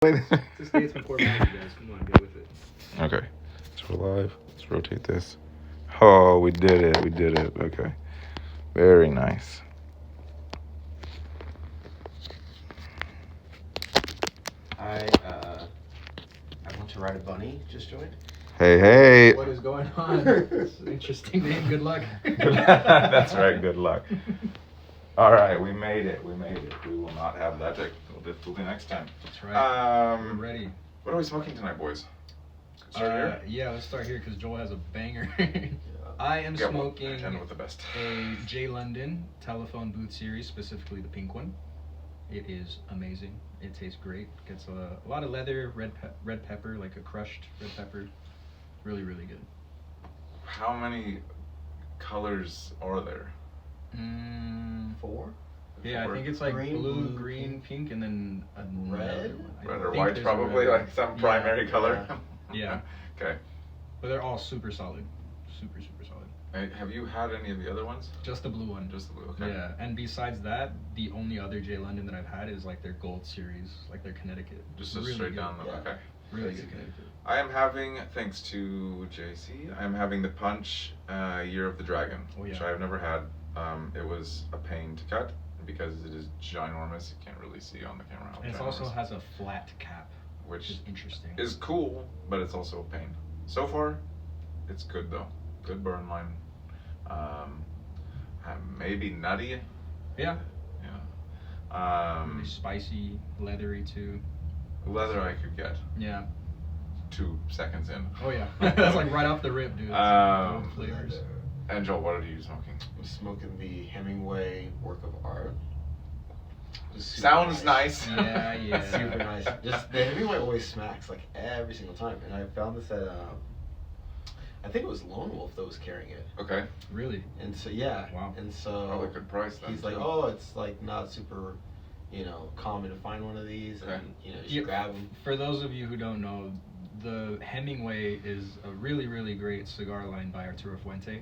It's a Statesman format, you guys. Come on, get with it. Okay. So we're live. Let's rotate this. Oh, we did it. We did it. Okay. Very nice. I want to ride a bunny. Just joined. Hey. What is going on? It's an interesting name. Good luck. That's right. Good luck. All right. We made it. We will not have that technical difficulty next time. That's right. We're ready. What are we smoking tonight, boys? Start here? Yeah, let's start here because Joel has a banger. I am Get smoking one. With the best. a J. London telephone booth series, specifically the pink one. It is amazing. It tastes great. Gets a lot of leather, red pepper, like a crushed red pepper. Really, really good. How many colors are there? 4? Yeah, I think it's like Green, blue, blue, green, pink, and then red? Red or white, probably, like some primary color. Yeah. Okay. But they're all super solid. Super, super solid. Hey, have you had any of the other ones? Just the blue one. Just the blue, okay. Yeah, and besides that, the only other J. London that I've had is like their gold series, like their Connecticut. Just really straight good. down the, okay. Really good Connecticut. I am having, thanks to JC, I am having the Punch Year of the Dragon, which I have never had. It was a pain to cut because it is ginormous. You can't really see on the camera how And it also has a flat cap, which is interesting. Is cool, but it's also a pain. So far, it's good though. Good burn line. Maybe nutty. Yeah. Yeah. Really spicy, leathery too. Leather I could get. Yeah. 2 seconds in. Oh yeah. That's like right off the rip, dude. Flavors. And Joel, what are you smoking? I'm smoking the Hemingway work of art. Sounds nice. Yeah. Super nice. Just the Hemingway always smacks like every single time, and I found this at I think it was Lone Wolf that was carrying it. Okay. Really? And so yeah. Wow. And so probably a good price then. He's like, oh, it's like not super, common to find one of these, and you should grab them. For those of you who don't know, the Hemingway is a really, really great cigar line by Arturo Fuente.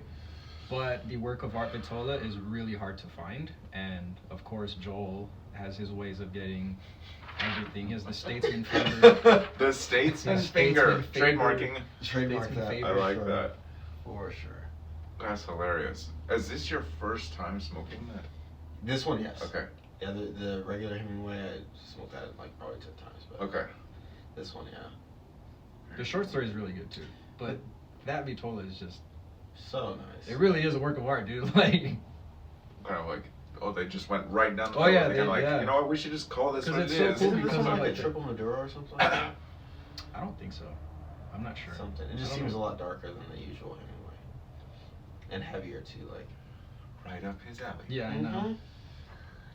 But the work of art Vitola is really hard to find, and of course Joel has his ways of getting everything. He has the Statesman finger. The Statesman finger. Trademarking. Trademark that. I like that. For sure. That's hilarious. Is this your first time smoking that? This one, yes. Okay. Yeah, the regular Hemingway, I smoked that like probably 10 times. But okay. This one, yeah. The short story is really good too, but that Vitola is just so nice. It really is a work of art, dude. Like, kind of like, they just went right down the middle. Oh yeah, you know what? We should just call this what it is. is. Isn't this one like a triple Maduro or something like that? I don't think so. I'm not sure. Something. It just seems a lot darker than the usual Hemingway, and heavier too. Like, right up his alley. Yeah, I know.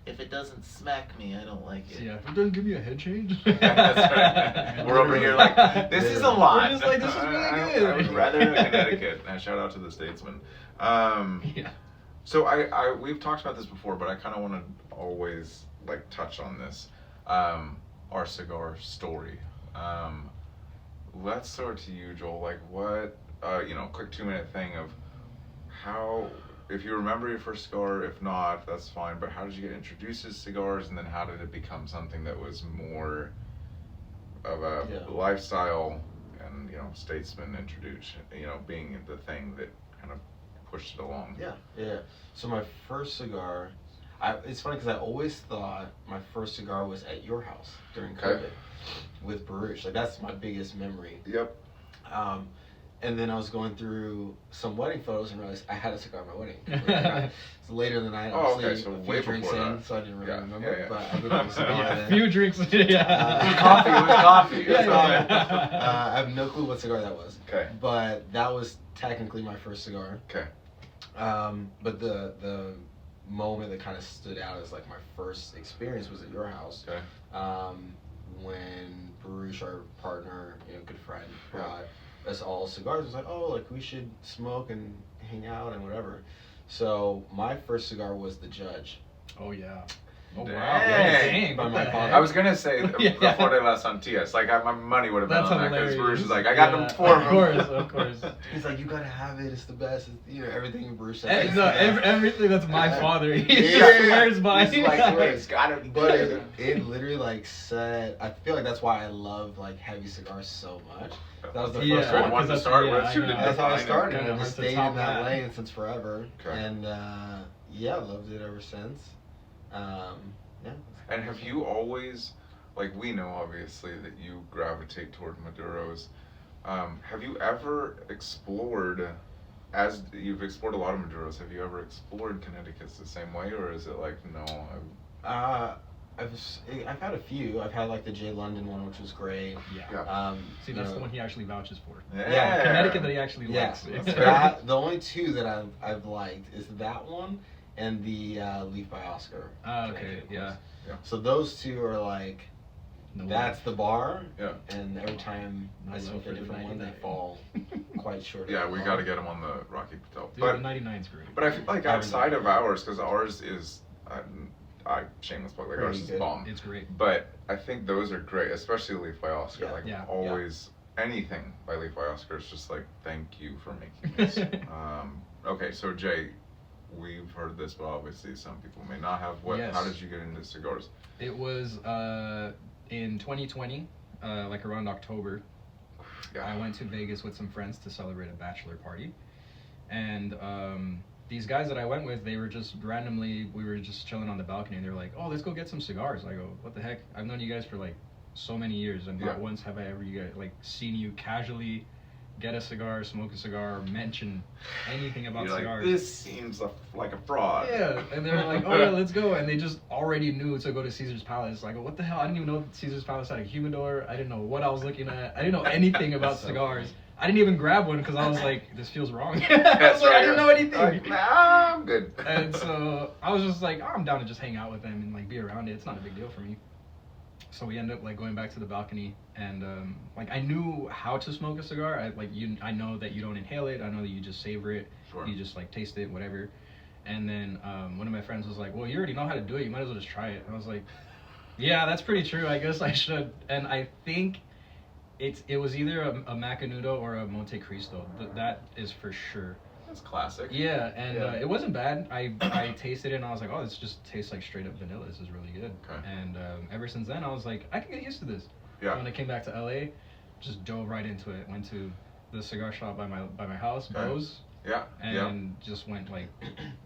If it doesn't smack me, I don't like it. Yeah, if it doesn't give me a head change. That's right. We're over here like, this is a lot. We're just like, this is really good. I would rather Connecticut. And shout out to the Statesman. Yeah. So we've talked about this before, but I kind of want to always like touch on this. Our cigar story. Let's start to you, Joel. Like what, quick 2-minute thing of how, if you remember your first cigar, if not, that's fine, but how did you get introduced to cigars, and then how did it become something that was more of a lifestyle and, Statesman introduced, being the thing that kind of pushed it along? Yeah. So my first cigar, it's funny because I always thought my first cigar was at your house during COVID with Baruch. Like that's my biggest memory. Yep. And then I was going through some wedding photos and realized I had a cigar at my wedding. So later in the night, so a way few drinks before in, that. so I didn't really remember. Yeah. But I did have a cigar then. A few drinks. Coffee. It was coffee. Yeah. I have no clue what cigar that was. Okay. But that was technically my first cigar. Okay. But the moment that kind of stood out as like my first experience was at your house. Okay. When Baruch, our partner, good friend, brought us all cigars. It was like, oh, like we should smoke and hang out and whatever. So my first cigar was the Judge. Oh yeah. Oh wow! Dang. By what my the father. heck? I was gonna say Yeah. before de las Santillas. Like my money would have been That's on that because hilarious. Bruce is like, I got them four Of course, of course. He's like, you gotta have it. It's the best. It's, everything Bruce says. And, it's no, the best. everything that's my father. He Yeah. just swears by. He's like, It's gotta be But good. it literally like said, I feel like that's why I love like heavy cigars so much. That was the Yeah, first good one. one to that's- start yeah, with. I too, know. to That's how I define it. started. Kinda I hard just to stayed top in that that. lane since forever, Okay. and yeah, loved it ever since. Yeah. And have you always, like we know obviously that you gravitate toward Maduros. Have you ever explored, as you've explored a lot of Maduros, have you ever explored Connecticut's the same way, or is it like no? I've had a few. I've had like the J London one, which was great. Yeah. See, You that's know, the one he actually vouches for. Yeah. Connecticut that he actually Yeah, likes. that the only two that I've liked is that one and the Leaf by Oscar. Okay. Connecticut Yeah. ones. So those two are like No that's way. the bar. Yeah. And every time No I love smoke for a the different one, they 99. fall quite short. Yeah, of we the got to bar. get him on the Rocky Patel. Dude, But the 99's great. but I feel like I haven't outside done of that. ours, because ours is, I shameless plug, like Pretty ours is good. bomb. It's great. But I think those are great, especially Leaf by Oscar. Yeah. Like Yeah. always, anything by Leaf by Oscar is just like, thank you for making this. Okay, so Jay, we've heard this, but obviously some people may not have. Yes. How did you get into cigars? It was in 2020, like around October. I went to Vegas with some friends to celebrate a bachelor party, and these guys that I went with, they were just randomly, we were just chilling on the balcony, and they were like, "Oh, let's go get some cigars." I go, "What the heck? I've known you guys for like so many years, and Yeah. not once have I ever seen you casually get a cigar, smoke a cigar, or mention anything about You're cigars." like, this seems like a fraud. Yeah, and they were like, "Oh yeah, let's go," and they just already knew to go to Caesar's Palace. I go, "What the hell? I didn't even know Caesar's Palace had a humidor. I didn't know what I was looking at. I didn't know anything about So cigars. funny. I didn't even grab one because I was like, this feels wrong." I That's was like, right. I didn't know anything. Like, nah, I'm good. And so I was just like, oh, I'm down to just hang out with them and like be around it. It's not a big deal for me. So we end up like going back to the balcony, and like I knew how to smoke a cigar. I know that you don't inhale it. I know that you just savor it. Sure. You just like taste it, whatever. And then one of my friends was like, "Well, you already know how to do it. You might as well just try it." And I was like, "Yeah, that's pretty true. I guess I should." And I think it was either a Macanudo or a Monte Cristo. That is for sure. That's classic. Yeah, and Yeah. it wasn't bad. I tasted it and I was like, oh, this just tastes like straight up vanilla. This is really good. Okay. And ever since then, I was like, I can get used to this. Yeah. When I came back to LA, just dove right into it. Went to the cigar shop by my house, Okay. Bose, Yeah. and just went like,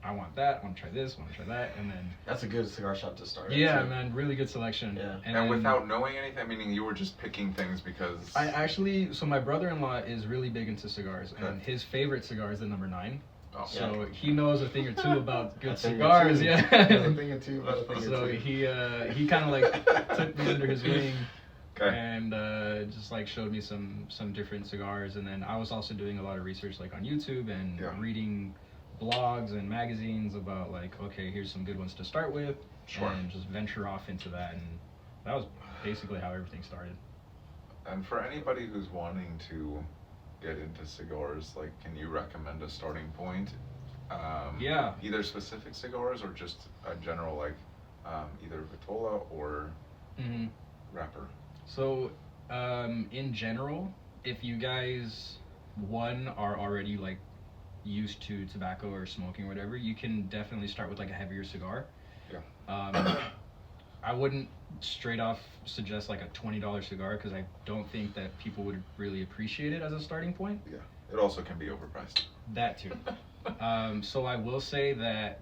I want that. I want to try this. I want to try that. And then That's a good cigar shop to start. yeah, too. man, really good selection. Yeah. And then- without knowing anything, meaning you were just picking things because. I actually, so my brother-in-law is really big into cigars, Okay. and his favorite cigar is the number 9. Oh. So he knows a thing or two about good A thing or cigars, two. yeah. There's a thing or two about a thing or So two. he kind of like took me under his wing Okay. and just like showed me some different cigars, and then I was also doing a lot of research like on YouTube and Yeah. reading blogs and magazines about like, okay, here's some good ones to start with, Sure. and just venture off into that, and that was basically how everything started. And for anybody who's wanting to get into cigars, like, can you recommend a starting point? Yeah. Either specific cigars or just a general, like, either Vitola or Mm-hmm. wrapper. So, in general, if you guys, one, are already like used to tobacco or smoking or whatever, you can definitely start with like a heavier cigar. Yeah. I wouldn't straight off suggest like a $20 cigar because I don't think that people would really appreciate it as a starting point. Yeah. It also can be overpriced. That too. So I will say that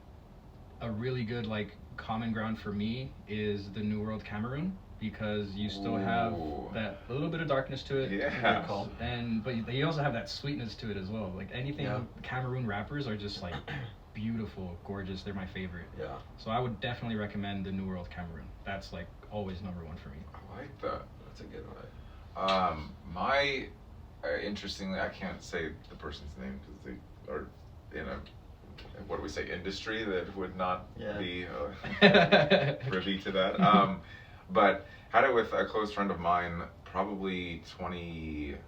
a really good like common ground for me is the New World Cameroon, because you still have Ooh. that a little bit of darkness to it. Yeah. Good call. But you also have that sweetness to it as well. Like anything Yeah. Cameroon wrappers are just like beautiful, gorgeous. They're my favorite. Yeah. So I would definitely recommend the New World Cameroon. That's like always number 1 for me. I like that. That's a good one. My, interestingly, I can't say the person's name because they are in a, what do we say, industry that would not Yeah. be privy to that. But had it with a close friend of mine, probably 2018.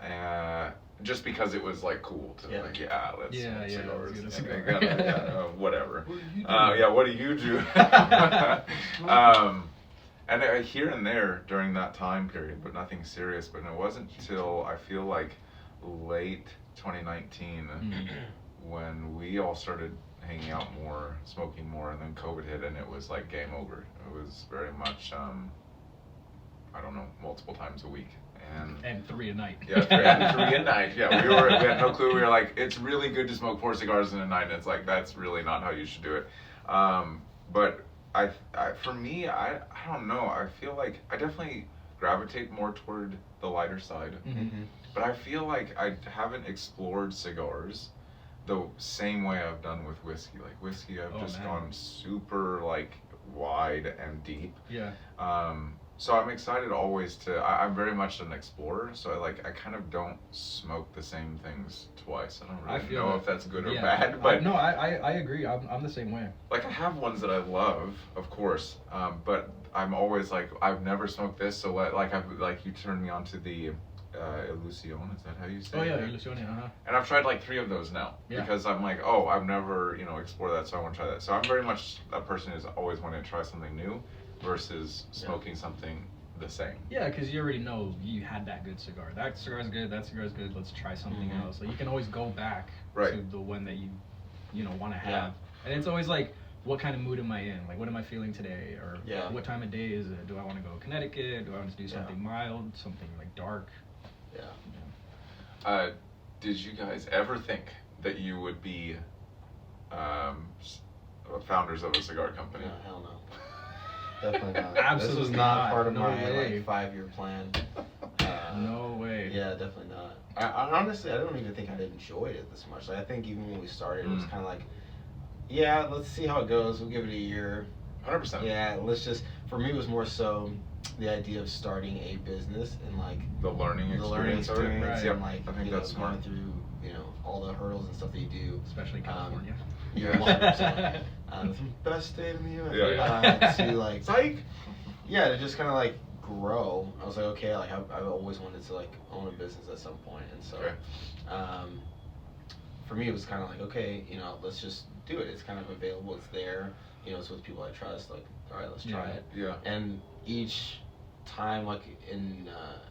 Mhm. just because it was like cool to Yeah. let's Yeah, smoke yeah, cigars. let's get a and cigar. Whatever. What do you do? Yeah, what do you do? And here and there during that time period, but nothing serious. But it wasn't till I feel like late 2019 when we all started hanging out more, smoking more, and then COVID hit, and it was like game over. It was very much, I don't know, multiple times a week. And 3 a night. Yeah, three a night. Yeah, we had no clue. We were like, it's really good to smoke 4 cigars in a night. And it's like, that's really not how you should do it. But I for me, I don't know. I feel like I definitely gravitate more toward the lighter side. Mm-hmm. But I feel like I haven't explored cigars the same way I've done with whiskey. Like whiskey, I've just gone super like wide and deep. Yeah. So I'm excited always I'm very much an explorer, so I kind of don't smoke the same things twice. I don't really know if that's good or bad, but no, I agree. I'm the same way. like I have ones that I love, of course, but I'm always like, I've never smoked this, so like you turned me on to the Illusion, is that how you say Oh it? yeah, Illusion, And I've tried like 3 of those now, because I'm like, oh, I've never, explored that, so I want to try that. So I'm very much a person who's always wanting to try something new versus smoking something the same. Yeah, because you already know you had that good cigar. That cigar's good, that cigar's good, let's try something else. Like you can always go back to the one that you want to have. Yeah. And it's always like, what kind of mood am I in? Like, what am I feeling today? Or what time of day is it? Do I want to go Connecticut? Do I want to do something mild, something like dark? Yeah. Did you guys ever think that you would be founders of a cigar company? No, hell no. Definitely not. Absolutely This was not not. part of No my way. like 5-year plan. No way. Yeah, definitely not. I honestly, I don't even think I enjoyed it this much. Like, I think even when we started, it was kind of like, yeah, let's see how it goes. We'll give it a year. 100%. Yeah, let's just. For me, it was more so the idea of starting a business and like the learning experience, and Yep. like I think that's smart. going through all the hurdles and stuff that you do, Especially California. Yeah, 100%. The best state in the U.S. To like, psych. Yeah, to just kind of like grow. I was like, okay, like I've always wanted to like own a business at some point, and so for me it was kind of like, okay, let's just do it. It's kind of available. It's there. It's with people I trust. Like, all right, let's try it. Yeah. And each time, like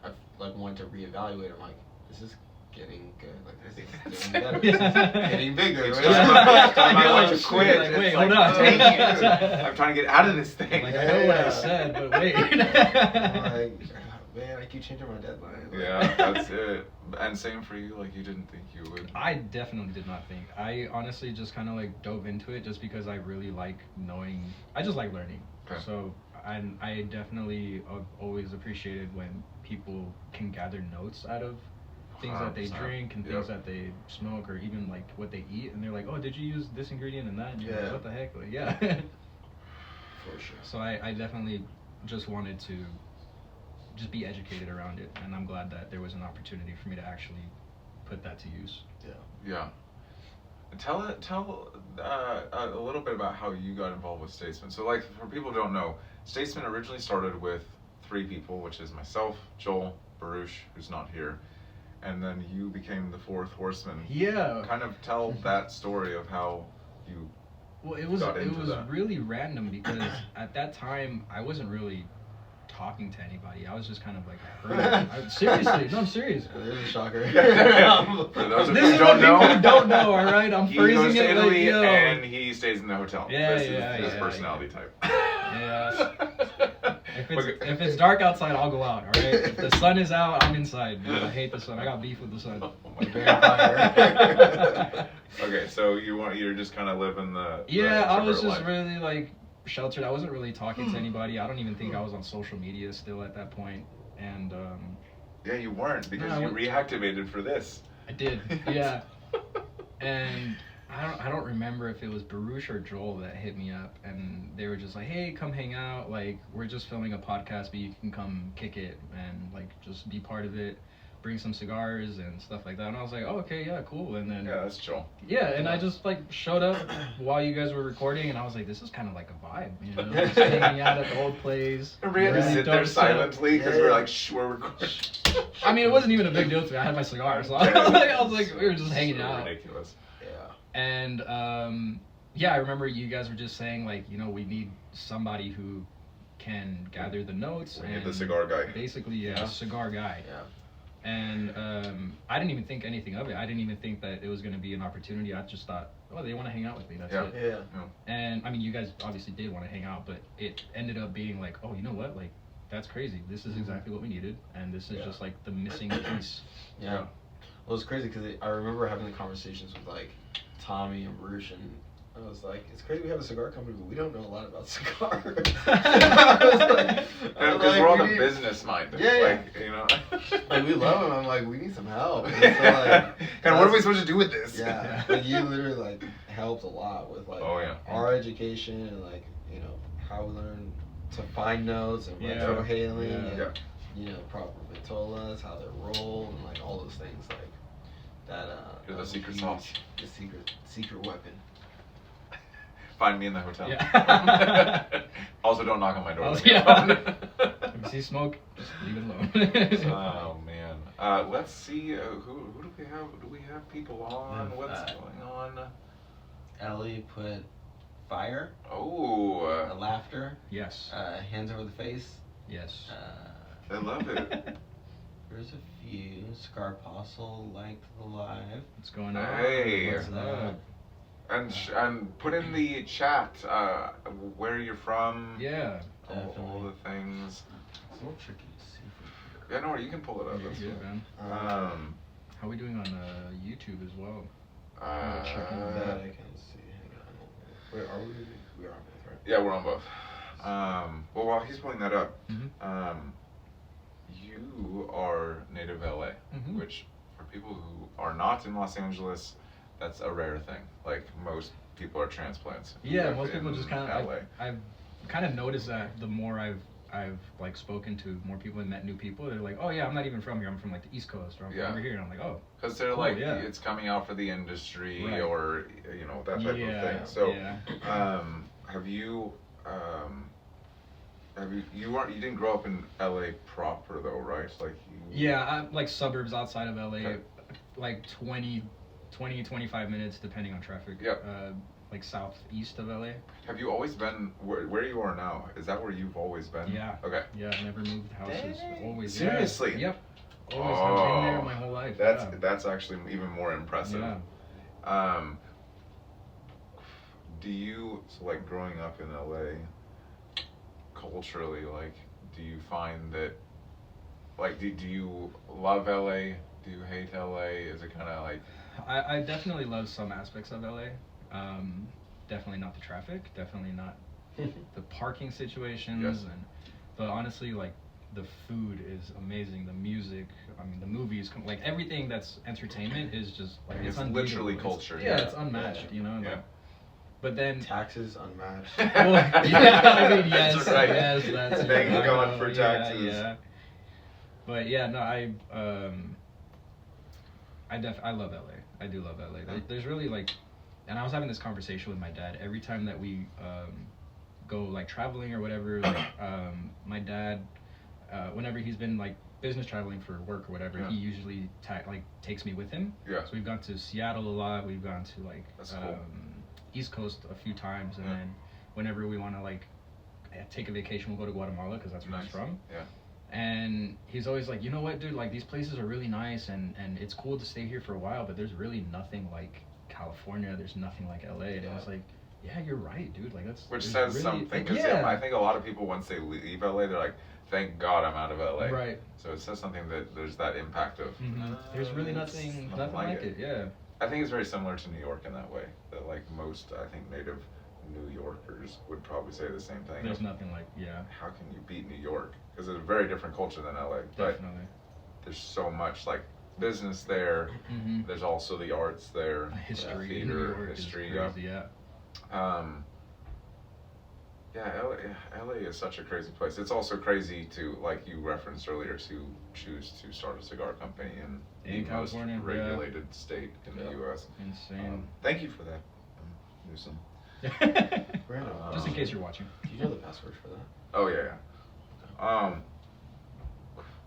I've like wanted to reevaluate. I'm like, this is getting good. Like this is getting better. This is getting bigger. It's Right? just the first time I You're want like, to quit. like, It's wait, like, hold on. dang it. I'm trying to get out of this thing. Like, I know what I said, but wait. I'm like, man, I keep changing my deadline. Like, Yeah, that's it. And same for you. Like, you didn't think you would. I definitely did not think. I honestly just kind of like dove into it just because I really like knowing. I just like learning. Okay. So I definitely always appreciated when people can gather notes out of things that they 100%. drink and things that they smoke, or even like what they eat, and they're like, oh, did you use this ingredient and that? And you're like, what the heck? Like, yeah. for sure. So I definitely just wanted to just be educated around it, and I'm glad that there was an opportunity for me to actually put that to use. Yeah. Tell a little bit about how you got involved with Statesman. So, like, for people who don't know, Statesman originally started with 3 people, which is myself, Joel, Baruch, who's not here, and then you became the 4th horseman. Yeah. Kind of tell that story of how you. Well, it was that. really random because at that time I wasn't really talking to anybody. I was just kind of like seriously, no, I'm serious. There's a shocker. For those of you This who is don't what people know, don't know. All right, I'm he goes phrasing to it like Italy yo. and he stays in the hotel. Yeah, This yeah, is his yeah, personality type. Yeah. If it's dark outside, I'll go out. All right. If the sun is out, I'm inside. Dude, I hate the sun. I got beef with the sun. Oh my God. Okay, so you're just kind of living the I was just life. really like sheltered. I wasn't really talking to anybody. I don't even think I was on social media still at that point. And yeah, you weren't because No, you reactivated for this. I did. Yeah. And I don't remember if it was Baruch or Joel that hit me up, and they were just like, hey, come hang out. Like, we're just filming a podcast, but you can come kick it and like just be part of it. Bring some cigars and stuff like that. And I was like, oh, okay, yeah, cool. And then Yeah, that's chill. yeah, and I just like showed up while you guys were recording, and I was like, this is kind of like a vibe, just hanging out at the old place. And we had to really sit there dope stuff. silently because we're like, shh, we're recording. I mean, it wasn't even a big deal to me. I had my cigar, so I was like, we were just hanging So out. ridiculous. Yeah. And yeah, I remember you guys were just saying like, you know, we need somebody who can gather the notes. We need and the cigar guy. Basically, Yeah. cigar guy. Yeah. And I didn't even think anything of it. I didn't even think that it was going to be an opportunity. I just thought, oh, they want to hang out with me. That's Yeah. it. Yeah. And I mean, you guys obviously did want to hang out, but it ended up being like, oh, you know what? Like, that's crazy. This is exactly what we needed, and this is Yeah. just like the missing piece. Yeah. Well, it's crazy because I remember having the conversations with like Tommy and Bruce, and I was like, it's crazy we have a cigar company, but we don't know a lot about cigars. Because we're all the business minded. Yeah, yeah. Like, you know. Like, we love them. I'm like, we need some help. And, so, like, and what are we supposed to do with this? Yeah. Like, you literally like helped a lot with like Oh, yeah. our education and like, you know, how we learn to find notes and Yeah. retrohaling Yeah. and Yeah. you know, proper vitolas, how they roll, and like all those things like that. You're the that secret huge- sauce. The secret weapon. Find me in the hotel. Yeah. Also, don't knock on my door. Also, when you're yeah. alone. If you see smoke, just leave it alone. Oh man. Let's see. Who do we have? Do we have people on? Yeah, What's going on? Ellie put fire, Oh, laughter, Yes. hands over the face. Yes. I love it. There's a few. Scar Apostle liked the live. What's going on? Hey. What's up? And put in the chat where you're from. Yeah. All Definitely. the things. It's a little tricky to see from here. Yeah, no, you can pull it up. You're That's good, fine. man. How are we doing on YouTube as well? Checking Uh, that I can see. Hang on. Wait, are we? We are on both, right? yeah, we're on both. Well, while he's pulling that up, Mm-hmm. you are native LA, Mhm. which for people who are not in Los Angeles, that's a rare thing. Like most people are transplants. who Yeah, live most people in just kind LA. of. I've kind of noticed that the more I've like spoken to more people and met new people, they're like, oh yeah, I'm not even from here. I'm from like the East Coast, or I'm Yeah. from over here. And I'm like, oh. Because they're Cool, like, yeah. it's coming out for the industry Right. or, you know, that type Yeah, of thing. So, yeah. have you, you didn't grow up in LA proper though, right? Like you. Yeah, I'm like suburbs outside of LA, Okay. like 20, 25 minutes depending on traffic. Yep. Like southeast of LA. Have you always been where you are now? Is that where you've always been? Yeah. Okay. Yeah, I never moved houses. Dang. Always. Seriously? Yeah. Yep. Always. I've been there Oh, my whole life. That's yeah. that's actually even more impressive. Yeah. Do you like growing up in LA culturally, like do you find that like do you love LA? Do you hate LA? Is it kind of like I definitely love some aspects of LA. Definitely not the traffic. Definitely not the parking situations. Yes. But honestly, like the food is amazing. The music, I mean, the movies, like everything that's entertainment is just like It's unbeatable. literally It's- culture, Yeah, yeah. it's unmatched. Yeah. You know. Yeah. Like, but then. Taxes unmatched. Well, yeah, I mean, yes, That's right. yes, that's Thank it. God for Yeah, taxes. Yeah. But yeah, no, I love LA. I do love LA. There's really like, and I was having this conversation with my dad every time that we go like traveling or whatever. Like, my dad, whenever he's been like business traveling for work or whatever, Yeah. he usually takes me with him. Yeah. So we've gone to Seattle a lot. We've gone to like That's cool. East Coast a few times, and Yeah. then whenever we want to like take a vacation, we'll go to Guatemala because that's where Nice. he's from. Yeah. And he's always like, you know what, dude, like these places are really nice and it's cool to stay here for a while, but there's really nothing like California. There's nothing like LA. And I was like, yeah, you're right, dude. Like that's Which there's says really, something. like, 'Cause yeah. I think a lot of people once they leave LA, they're like, "Thank God I'm out of LA." Right. So it says something that there's that impact of. Mhm. There's really it's nothing like it. Yeah. I think it's very similar to New York in that way. That like most, I think, native New Yorkers would probably say the same thing. There's nothing like How can you beat New York? Because it's a very different culture than LA. But definitely. there's so much like business there. Mhm. There's also the arts there. History in New theater, York history. is crazy. Yeah. Yeah, LA is such a crazy place. It's also crazy to, like you referenced earlier, to choose to start a cigar company in In the California, most yeah. regulated state in the U.S. Insane. Thank you for that, Newsom. Random. Just in case you're watching. Do you know the password for that? Oh yeah, yeah.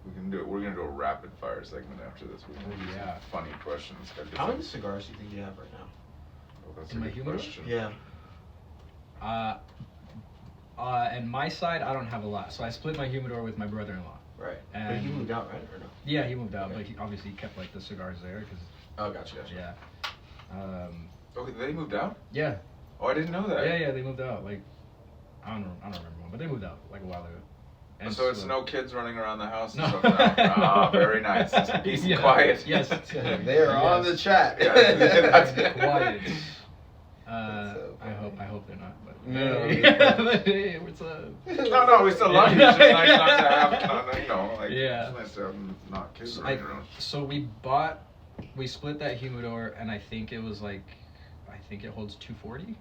We can do it. We're gonna do a rapid fire segment after this. We can do some Yeah. funny questions. How many cigars do you think you have right now? Oh, that's In a my good humidor? question. Yeah. And my side, I don't have a lot. So I split my humidor with my brother-in-law. Right. But And he moved out, right? Or no? Yeah, he moved out, Okay. but he obviously kept like the cigars there because Oh, gotcha. yeah. Okay, they moved out. Yeah. Oh, I didn't know that. Yeah, they moved out. Like I don't remember when, but they moved out like a while ago. And So it's no kids running around the house and No. stuff now. Ah, very nice. It's peace and Yeah. quiet. Yes. They're on the chat. Yeah, that's quiet. So I funny. hope they're not. But No. hey, what's up? No, we still love you. It's just nice not to have, you know, like, Yeah. it's nice to have not kids So running around. So we split that humidor, and I think it holds 240.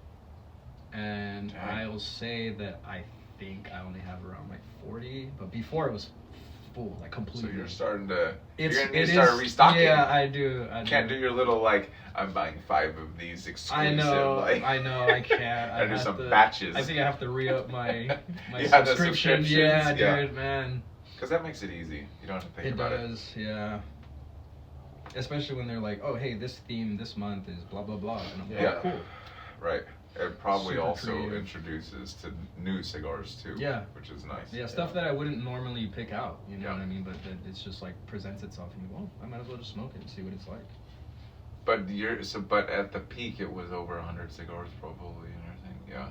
And Dang. I'll say that I think I only have around like 40, but before it was full, like So completely. you're starting to, It's- you're gonna need it to start is- restocking. Yeah, I do. Can't do your little, like, I'm buying 5 of these exclusive, I know, like. I can't. I do have some to- batches. I think I have to re-up my Yeah, the subscription. subscriptions, Yeah, yeah. dude, man. Because that makes it easy. You don't have to think It about does, yeah. Especially when they're like, oh, hey, this theme this month is blah, blah, blah. And I'm like, Yeah. oh, cool. it. Right. It probably Super also creative. introduces to new cigars, too. Yeah. Which is nice. Yeah, stuff that I wouldn't normally pick out, you know Yeah. what I mean? But that it's just like presents itself and you go, well, I might as well just smoke it and see what it's like. But at the peak, it was over 100 cigars probably and everything. Yeah.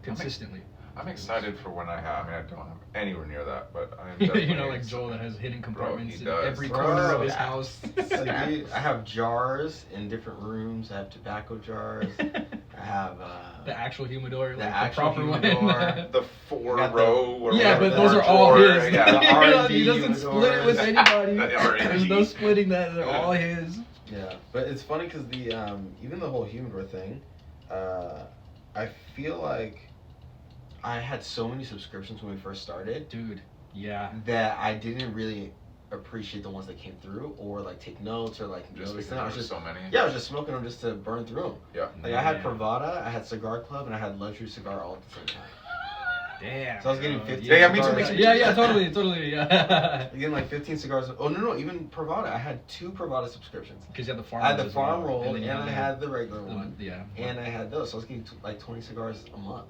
Consistently. I'm excited for when I have. I mean, I don't have anywhere near that, but I'm You definitely know, like Joel that has hidden compartments he in does. every Bro, corner of his yeah. house. So, dude, I have jars in different rooms. I have tobacco jars. I have The actual humidor, The like actual the proper humidor. one. the 4 got the- row. Or Yeah, whatever, but those are 4 all drawer, his. Yeah, the R&D He doesn't split it with humidors. anybody. The R&D. There's no splitting that. They're all his. Yeah, but it's funny because the even the whole humidor thing, I feel like I had so many subscriptions when we first started Dude, yeah. that I didn't really appreciate the ones that came through or like take notes or like Just notice because them. I there was were just so many. yeah, I was just smoking them just to burn through them. Yeah. Like I had Yeah. Pravada, I had Cigar Club, and I had Luxury Cigar all at the same time. Damn. So I was getting bro. 15 Yeah, me too, cigars. me too. Yeah, totally, yeah. I getting like 15 cigars. Oh no, even Pravada. I had 2 Pravada subscriptions. Because you had the farm. I had roll the as well, farm roll then and you I the- had the regular the- one. Yeah. And I had those, so I was getting like 20 cigars a month.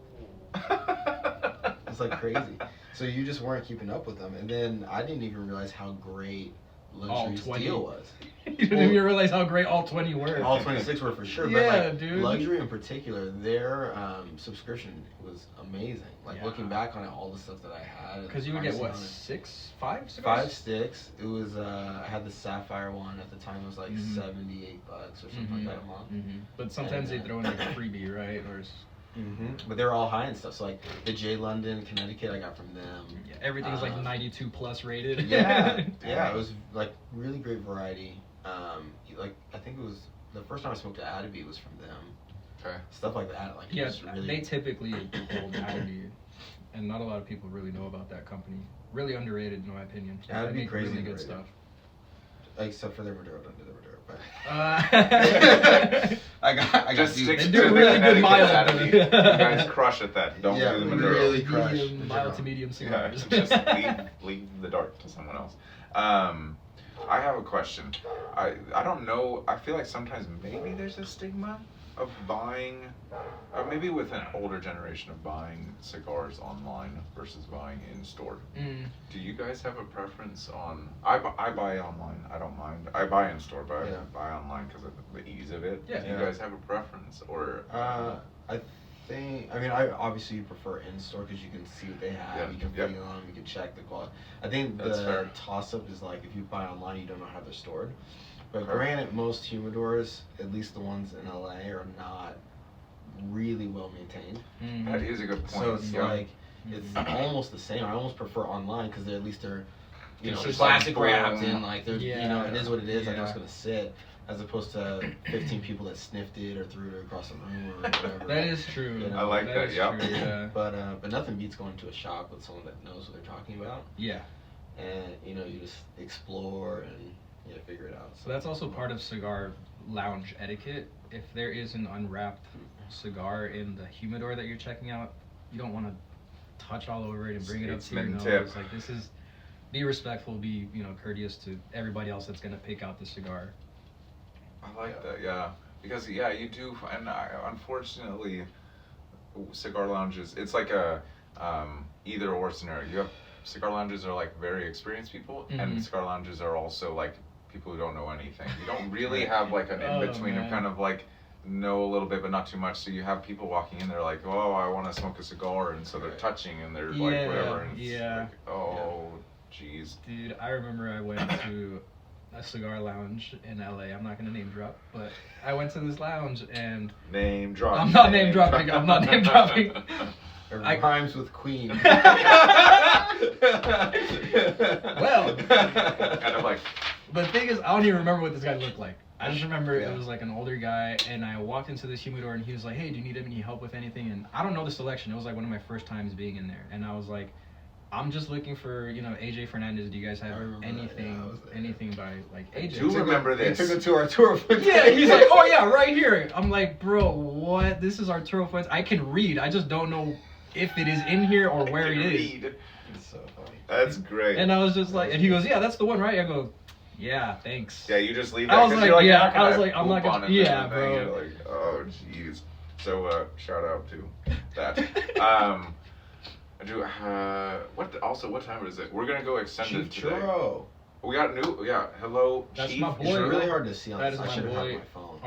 It's like crazy. So you just weren't keeping up with them, and then I didn't even realize how great All Luxury's 20. deal was. You didn't even realize how great all 20 were. All 26 were for sure, Yeah, but like dude. Luxury in particular, their subscription was amazing. Like Yeah. looking back on it, all the stuff that I had. and Because you would get what, pricing on it. 5 5 cigars? sticks. It was I had the Sapphire one at the time. It was like Mhm. $78 or something like that a month. But sometimes they And, throw in like a freebie, right? Or But they're all high end stuff. So like the J London, Connecticut, I got from them. yeah, everything's like Um, 92 plus rated. Yeah, yeah, it was like really great variety. Like I think it was the first time I smoked at Adobe was from them. Okay. Stuff like that, like Yeah, just really. they typically hold Adobe, and not a lot of people really know about that company. Really underrated, in my opinion. Yeah, Adobe They make crazy really good underrated. stuff. Except for the Maduro, don't do the Maduro. But Uh, I got Just dude, stick They to do the really good Connecticut mild, Academy. dude. You guys crush at that. Don't Yeah, do the we Maduro. really crush. medium, mild to medium Yeah, cigars. just leave the dark to someone else. I have a question. I don't know. I feel like sometimes maybe there's a stigma of buying, or maybe with an older generation of buying cigars online versus buying in store. Mm. Do you guys have a preference on? I buy online. I don't mind. I buy in store, but Yeah. I buy online because of the ease of it. Yeah. Do you Yeah. guys have a preference or? I think. I mean, I obviously prefer in store because you can see what they have. Yeah, You can yeah. feel them. You can check the quality. I think That's the fair. toss up is like if you buy online, you don't know how they're stored. But Okay. granted, most humidors, at least the ones in LA, are not really well maintained. Mhm. That is a good point. So it's yeah. like it's almost the same. I almost prefer online because at least they're you know It's just plastic like wrapped boom. and like they're you know it is what it is. I know it's gonna sit. As opposed to 15 people that sniffed it or threw it across the room or whatever. That is true. You know, I like that, is yeah. true, yeah. But nothing beats going to a shop with someone that knows what they're talking about, Yeah. and you know you just explore and you know figure it out. So that's also part of cigar lounge etiquette. If there is an unwrapped cigar in the humidor that you're checking out, you don't want to touch all over it and bring it up to your Statesman nose. tip. Like this is be respectful, be courteous to everybody else that's gonna pick out the cigar. I like that, yeah. Because, yeah, you do, and unfortunately, cigar lounges, it's like a either or scenario. You have cigar lounges are like very experienced people, and cigar lounges are also like people who don't know anything. You don't really have like an in-between of kind of like know a little bit but not too much. So you have people walking in there like, oh, I want to smoke a cigar, and so they're touching and they're like whatever, and it's like, oh, jeez. Dude, I remember I went to a cigar lounge in LA. I'm not gonna name drop, but I went to this lounge and name drop. I'm not name dropping. I'm not name dropping. It rhymes with queen. Well, kind of like. the thing is, I don't even remember what this guy looked like. I just remember it was like an older guy, and I walked into this humidor, and he was like, "Hey, do you need any help with anything?" And I don't know the selection. It was like one of my first times being in there, and I was like, "I'm just looking for AJ Fernandez. Do you guys have anything by like AJ?" I do remember this. He took it to Arturo. Yeah, he's like, "Oh yeah, right here." I'm like, "Bro, what? This is Arturo Fuentes. I can read. I just don't know if it is in here or where it is." It's so funny. That's great. And I was just like, and he goes, "Yeah, that's the one, right?" I go, "Yeah, thanks." Yeah, you just leave that. I was 'cause like, you're yeah, not gonna I was like, I'm not poop gonna- on it or yeah, anything. bro. You're like, oh, jeez. So, shout out to that. I do. What time is it? We're gonna go extended Chief today. Churro. We got new. Yeah. Hello, That's Chief. my boy. It's really hard to see on That this. is I my should have had boy, my phone.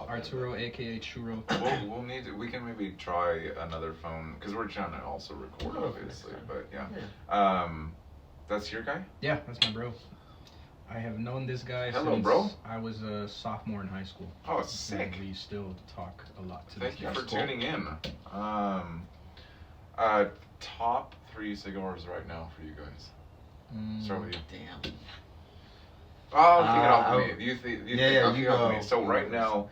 Arturo, aka Churro. We'll need. We can maybe try another phone because we're trying to also record, Oh, obviously. okay. But yeah. That's your guy. Yeah, that's my bro. I have known this guy Hello, since bro. I was a sophomore in high school. Oh, it's sick. And we still talk a lot to Thank this you day. for tuning in. Top 3 cigars right now for you guys. Start with you. Damn. Oh, kick it off with me. You think you kick it off with me. go. So right now,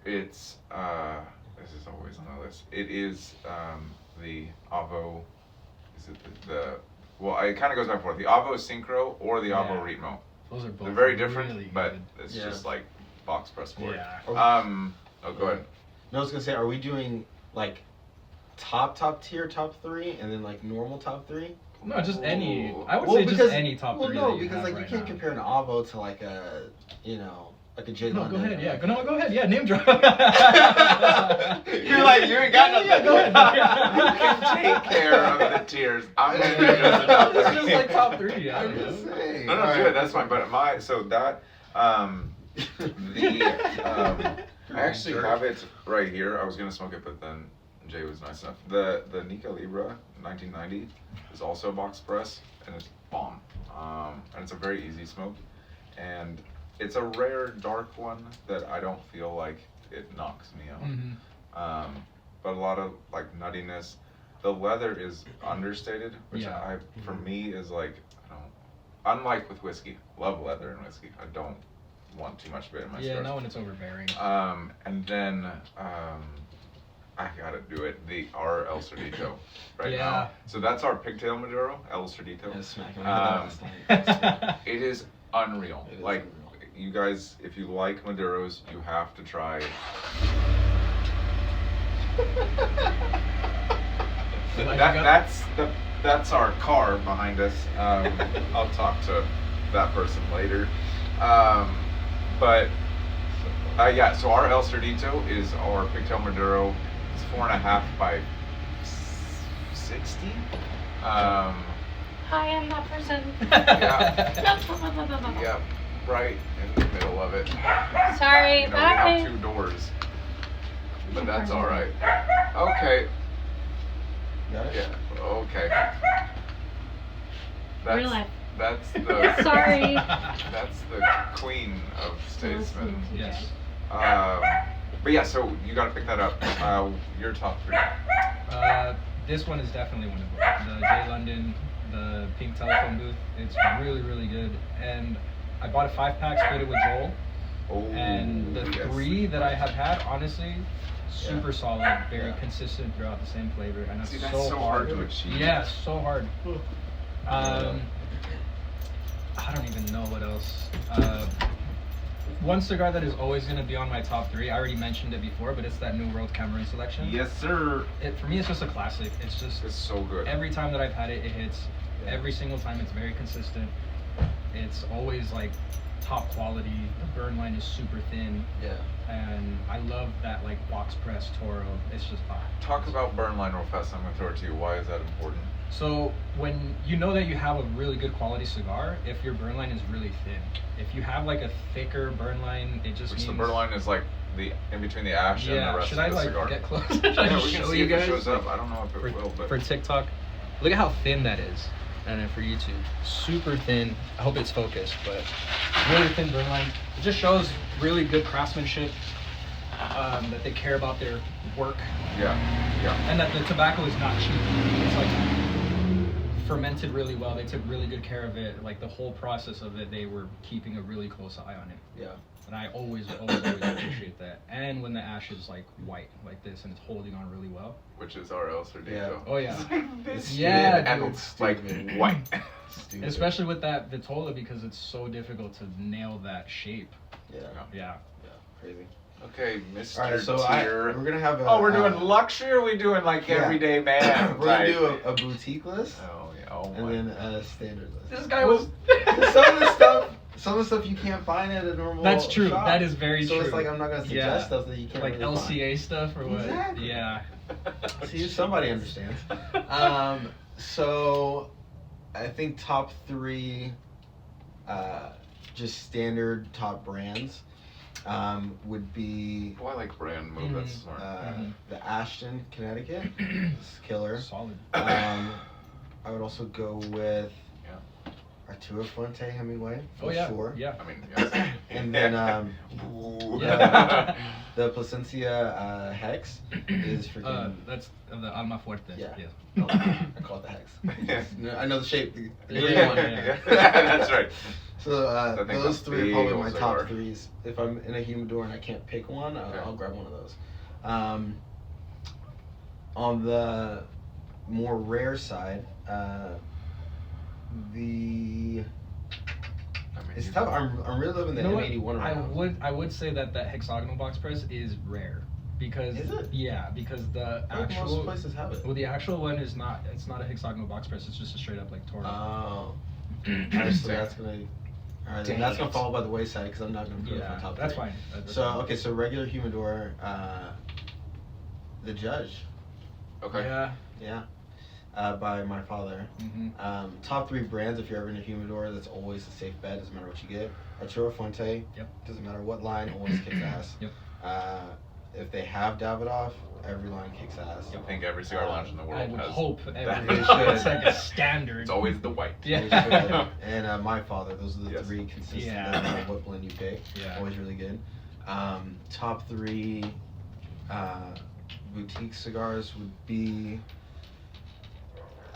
it's this is always on the list. It is the Avo. Is it the well? It kind of goes back and forth. The Avo Synchro or the Avo Ritmo. Those are both They're very different, really but good. it's just like box press board. Yeah. Oh, go ahead. No, I was gonna say, are we doing like top tier top 3 and then like normal top 3? No, just any. Ooh. I would Well, say because- just any top 3 Well, no, that you because have like right you can't now. compare an Avo to like a like a J No, London. go ahead. Yeah, go ahead. Yeah, name drop. You're like, you ain't got nothing. Yeah, go ahead. You can take care of the tiers. I'm gonna do just enough. It's just like top 3. I don't I'm just know. saying. No, Alright. good. That's fine. But I actually have it right here. I was gonna smoke it, but then Jay was nice enough. The Nika Libra 1990 is also a box press, and it's bomb. And it's a very easy smoke, and it's a rare dark one that I don't feel like it knocks me out. Mm-hmm. But a lot of like nuttiness. The leather is understated, which for me is like I don't. Unlike with whiskey, love leather in whiskey. I don't want too much of it in my cigars. not when it's overbearing. And then I gotta do it. Our El Cerdito right now. So that's our pigtail Maduro, El Cerdito. Yeah, smack him last night. It is unreal. It is like unreal. you guys, if you like Maduros, you have to try. That's our car behind us. I'll talk to that person later. So our El Cerdito is our pigtail Maduro. It's 4.5 by 60. Hi, I'm that person. Yeah, right in the middle of it. Sorry, You know, we bye. have 2 doors, but that's all right. Okay. Got it? Yeah. Okay. Real life. That's the. Sorry. That's the queen of Statesman. Yes. But yeah, so you gotta pick that up. Your top 3. This one is definitely one of them. The J London, the pink telephone booth. It's really, really good. And I bought a 5-pack, split it with Joel. Oh. And the yes. 3 that I have had, honestly, super solid, very Yeah. consistent throughout the same flavor, and it's See, that's so, so hard to achieve. Yeah, so hard. I don't even know what else. One cigar that is always going to be on my top 3. I already mentioned it before, but it's that New World Cameroon selection. Yes, sir. For me, it's just a classic. It's just It's so good. every time that I've had it, it hits. Yeah. Every single time, it's very consistent. It's always like top quality. The burn line is super thin, Yeah. and I love that like box press Toro. It's just Talk about burn line real fast. I'm gonna throw it to you. Why is that important? So when you know that you have a really good quality cigar, if your burn line is really thin, if you have like a thicker burn line, it just Which means the burn line is like the in between the ash and the rest should of I the like cigar. get close? Should I Yeah, just we can show see you if guys? it shows up. I don't know if it will, but For TikTok, look at how thin that is, and then for YouTube, super thin. I hope it's focused, but really thin burn line. It just shows really good craftsmanship, that they care about their work, yeah. and that the tobacco is not cheap. It's like fermented really well. They took really good care of it. Like the whole process of it, they were keeping a really close eye on it. Yeah. And I always appreciate that. And when the ash is like white like this and it's holding on really well. Which is our El Cerdido. Yeah. Oh yeah. This Yeah, and dude. it's like white. Stupid. Especially with that Vitola because it's so difficult to nail that shape. Yeah. Yeah. Yeah. Crazy. Okay, Mr. All right, so Tier. we're gonna have a. Oh, we're doing luxury, or are we doing like yeah. everyday man? We're gonna type? do a boutique list Oh yeah. Oh and my. then a standard list. This guy was. Some of the stuff you can't find at a normal. That's true. shop. That is very so true. it's like I'm not gonna suggest Yeah. stuff that you can't Like really LCA stuff or what? Exactly. Yeah. find. See, somebody understands. So I think top 3, just standard top brands, would be Oh, I like brand move. That's smart. the Ashton, Connecticut. It's killer. Solid. I would also go with Yeah. Arturo Fuente Hemingway for Oh yeah. sure. Yeah. I mean, yes. And then Ooh. Yeah. the Placencia Hex is freaking. That's the Alma Fuerte. Yeah. Yes. Oh, I call it the Hex. I know the shape. The green Yeah, one. yeah. That's right. So That thing's those a 3 are big probably old my cigar. top 3s. If I'm in a humidor and I can't pick one, Okay. I'll grab one of those. On the more rare side, the I mean, it's you- tough. I'm really loving the You know what? M81 right now. I would say that hexagonal box press is rare because Is it? Yeah, because the I think most actual places have it. well the actual one is not a hexagonal box press. It's just a straight up like Toro. Oh. Alright, so that's gonna. Alright, then that's gonna fall by the wayside because I'm not gonna put it yeah, for top 3. that's fine. That's So fine. okay, so regular humidor, the Judge, Okay. Yeah. by my father. hmm Top 3 brands if you're ever in a humidor, that's always a safe bet. Doesn't matter what you get. Arturo Fuente. Yep. Doesn't matter what line, always kicks ass. Yep. If they have Davidoff, every line kicks ass. I think every cigar lounge in the world I would has. hope that. every They should. it's like a standard. It's always the white. Yeah. Always good. And my father. Those are the Yes. 3 consistent. Yeah. No matter what blend you pick. Yeah. Always really good. Top 3 boutique cigars would be.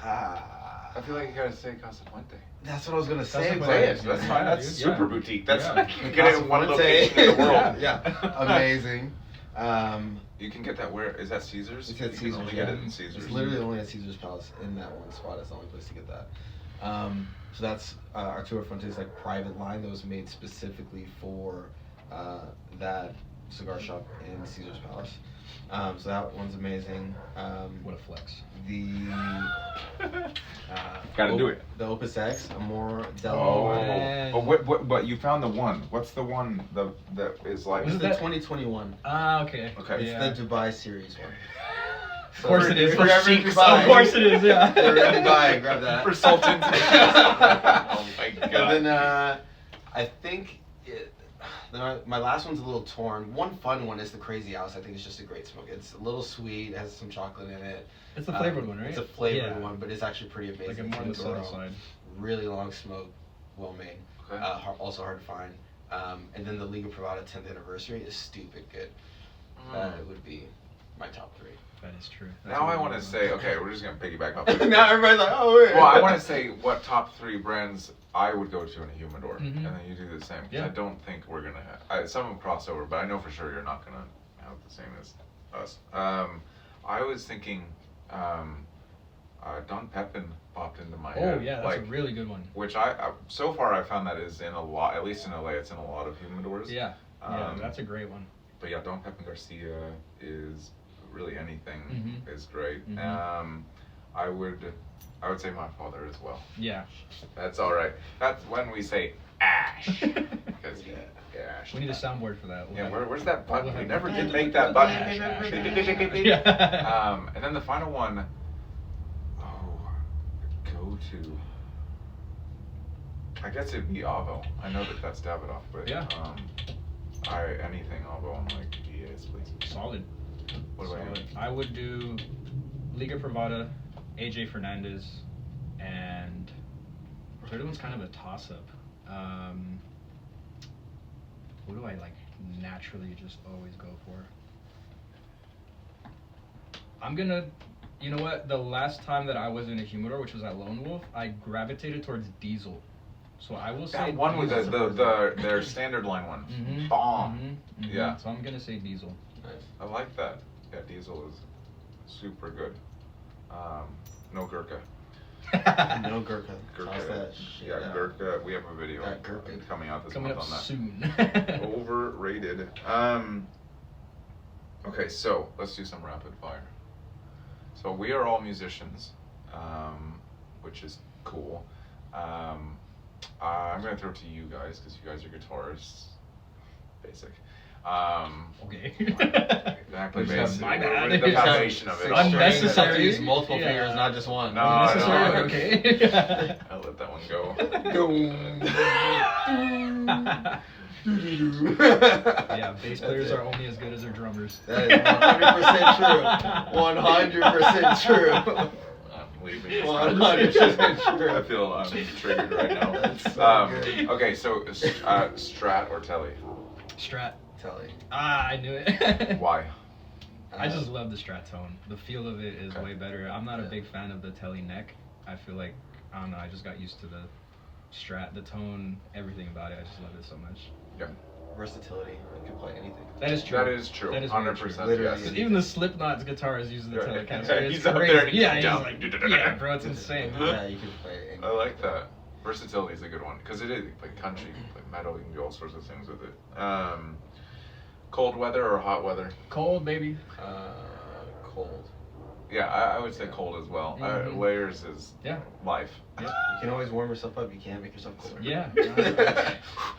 I feel like you gotta say Casa Fuente. That's what I was gonna say. Casa but- Say it. That's Yeah, fine. That's dude, super yeah. boutique. That's Yeah. you can get it in one Casa Fuente. location in the world. Yeah, amazing. You can get that where is that Caesars? It's at You Caesars. can only Yeah. get it in Caesars. It's literally only at Caesar's Palace in that one spot. It's the only place to get that. So that's Arturo Fuente's like private line that was made specifically for that cigar shop in Caesar's Palace. So that one's amazing. What a flex. The Gotta do it. The Opus X, a more Del Oh, man. but what? You found the one. What's the one that is like? This is the that? 2021. Okay. Okay. It's Yeah. the Dubai series one. Of course it is. For every Sheiks. Dubai. Of course it is. Yeah. If you're in Dubai, grab that. For sultans. Oh my god. And then I think my last one's a little torn. One fun one is the Crazy House. I think it's just a great smoke. It's a little sweet, it has some chocolate in it. It's the flavored one, right? It's a flavored Yeah. one, but it's actually pretty amazing. Like a more on the It's thorough. subtle side. Really long smoke, well made. Okay. Also hard to find. And then the Liga Privada 10th anniversary is stupid good. It would be my top 3. That is true. Now I want to say, okay, we're just gonna piggyback off this. Now everybody's like, oh wait. Well, I want to say what top 3 brands I would go to in a humidor, Mhm. and then you do the same. 'Cause Yeah. I don't think we're gonna have some of them cross over, but I know for sure you're not gonna have the same as us. I was thinking, Don Pepin popped into my Oh head. yeah, that's like, a really good one. which I so far I found that is in a lot, at least in LA, it's in a lot of humidors. Yeah. Yeah, Um, that's a great one. But yeah, Don Pepin Garcia is really anything Mhm. is great. Mhm. I would say my father as well. Yeah. That's all right. That's when we say Ash, because Ash. We need a soundboard for that. Yeah, where's that button? we'll We have- never did make that button. Yeah. And then the final one. Oh, go to. I guess it'd be Avo. I know that that's Davidoff, but Yeah. Anything Avo, I'm like, yes, please. Solid. What about Solid. you? I would do Liga Privada, AJ Fernandez, and the third one's kind of a toss-up. Who do I like naturally just always go for? I'm gonna, you know what? The last time that I was in a humidor, which was at Lone Wolf, I gravitated towards Diesel. So I will say That one with Diesel. their standard line one. Mhm, Bomb. mhm, mhm. Yeah. So I'm gonna say Diesel. Nice. I like that. Yeah, Diesel is super good. No Gurkha. No Gurkha. Toss Gurkha. that shit Yeah, out. Gurkha. We have a video That Gurkha. coming out this Coming month up on that. soon. Overrated. Okay, so let's do some rapid fire. So we are all musicians, which is cool. I'm gonna throw it to you guys because you guys are guitarists. Basic. Okay. Exactly. We just have- Basic. my bad. With the foundation of it. all. Unnecessary. Have to use multiple Yeah. fingers, not just one. No, Unnecessary, no. okay. I'll let that one go. Yeah, bass players are only as good as their drummers. That is 100% true. 100% true. I'm leaving this 100% conversation. true. I feel I'm triggered right now. That's so good. Okay, so Strat or Telly? Strat. Telly. Ah, I knew it. Why? I just love the Strat tone. The feel of it is Okay. way better. I'm not a Yeah. big fan of the Telly neck. I feel like, I don't know, I just got used to the Strat, the tone, everything about it. I just love it so much. Yeah. Versatility. You can play anything. That is true. That is true. That is very 100%. true. Literally. Yes. Even the Slipknot's guitarist uses the Yeah, Telecaster. yeah, It's he's up crazy. there and he's yeah, he's down. like, yeah, bro, it's insane. Yeah, you can play anything. I like that. Versatility is a good one because it is like country, like metal. You can do all sorts of things with it. Cold weather or hot weather? Cold, baby. Cold. Yeah, I would say cold as well. Mhm. Layers is Yeah. life. Yeah. You can always warm yourself up. You can't make yourself colder. Yeah.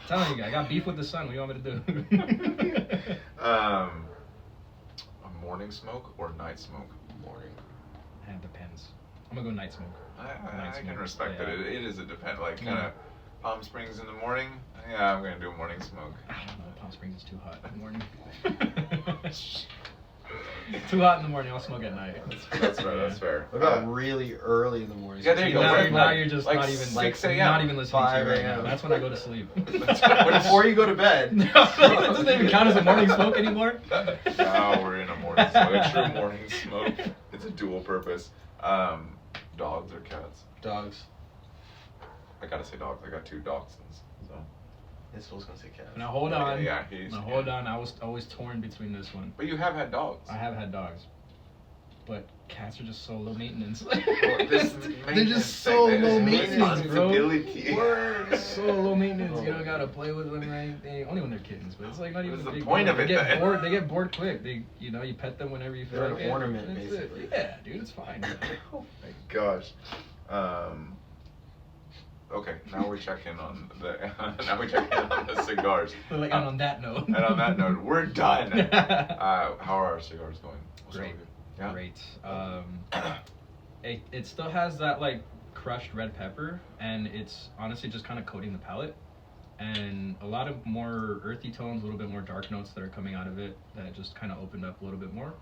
Telling you, I got beef with the sun. What do you want me to do? A morning smoke or night smoke? Morning. It depends. I'm gonna go night smoke. I Night can smoke, respect yeah. that. It is a depend. Like Yeah. kind of Palm Springs in the morning. Yeah, I'm gonna do a morning smoke. I don't know. Palm Springs is too hot in the morning. Too hot in the morning. I'll smoke at night. That's fair. That's fair. What about really early in the morning? Yeah, there you go. Now, Right, now like- you're just like not even 6 like a.m. not even listening to 5 you right now. a.m. That's when I go to sleep. Before you go to bed. No, that doesn't even count as a morning smoke anymore. Now we're in a morning smoke. A true morning smoke. It's a dual purpose. Dogs or cats? Dogs. I gotta say dogs. I got 2 dachshunds. So. This fool's gonna say cats. Now hold on. Yeah, he's. Now hold on. I was always torn between this one. But you have had dogs. I have had dogs, but cats are just so low maintenance. This They're maintenance just so thing, low this maintenance, bro. responsibility. So low maintenance. You don't gotta play with them or anything. Only when they're kittens, but it's like not What even is a the big point deal. of it They get then? bored. They get bored quick. You pet them whenever you feel They're like an it. ornament, That's it. basically. Yeah, dude, it's fine. Oh my gosh. Okay, now we check in on the cigars. But like, and on that note. And on that note, we're done. How are our cigars going? Great. Yeah. Great. It still has that like crushed red pepper, and it's honestly just kind of coating the palate, and a lot of more earthy tones, a little bit more dark notes that are coming out of it that just kind of opened up a little bit more,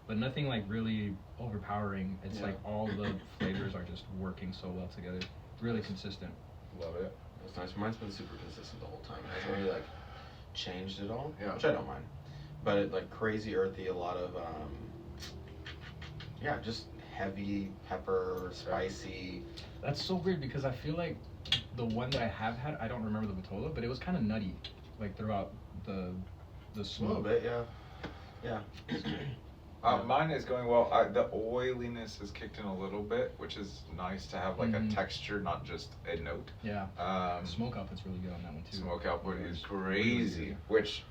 but nothing like really overpowering. It's Yeah. like all the flavors are just working so well together, really consistent. Love it. That's nice. Mine's been super consistent the whole time. It hasn't really like changed at all. Yeah. Which I don't mind. But it like crazy earthy, a lot of yeah, just heavy pepper, spicy. That's so weird because I feel like the one that I have had, I don't remember the Vitola, but it was kind of nutty, like throughout the A smoke. little bit, yeah. Yeah. Mine is going well. The oiliness has kicked in a little bit, which is nice to have like Mhm. a texture, not just a note. Yeah. Smoke output's really good on that one too. Smoke output is Really crazy, good. which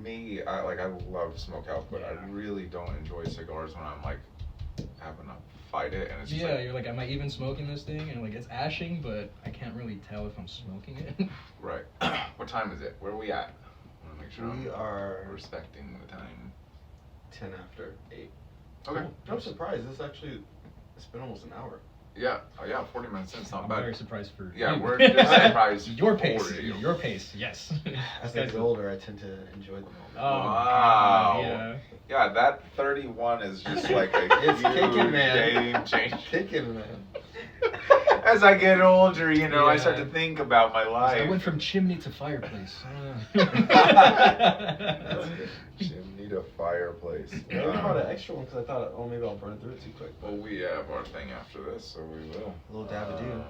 I love smoke output. Yeah. I really don't enjoy cigars when I'm like having a fight it, and it's just Yeah, like, you're like, am I even smoking this thing? And like, it's ashing, but I can't really tell if I'm smoking it. right. What time is it? Where are we at? I want to make sure We I'm are respecting the time. 10 after 8. Okay. I'm surprised. It's been almost an hour. Yeah. Oh, yeah. 40 minutes in. It's not I'm bad. very surprised for Yeah, you. we're just surprised. Your for pace. you. Your pace. Yes. As I get older, I tend to enjoy the moment. Oh, Wow. God, yeah. Yeah, that 31 is just like a It's huge kicking, man. game changer. Kicking, man. As I get older, I start Yeah. to think about my life. I went from chimney to fireplace. That's good. Chimney to fireplace. Yeah, we brought an extra one because I thought, maybe I'll burn through it too quick. Well, we have our thing after this, so we will. A little dab-a-doo.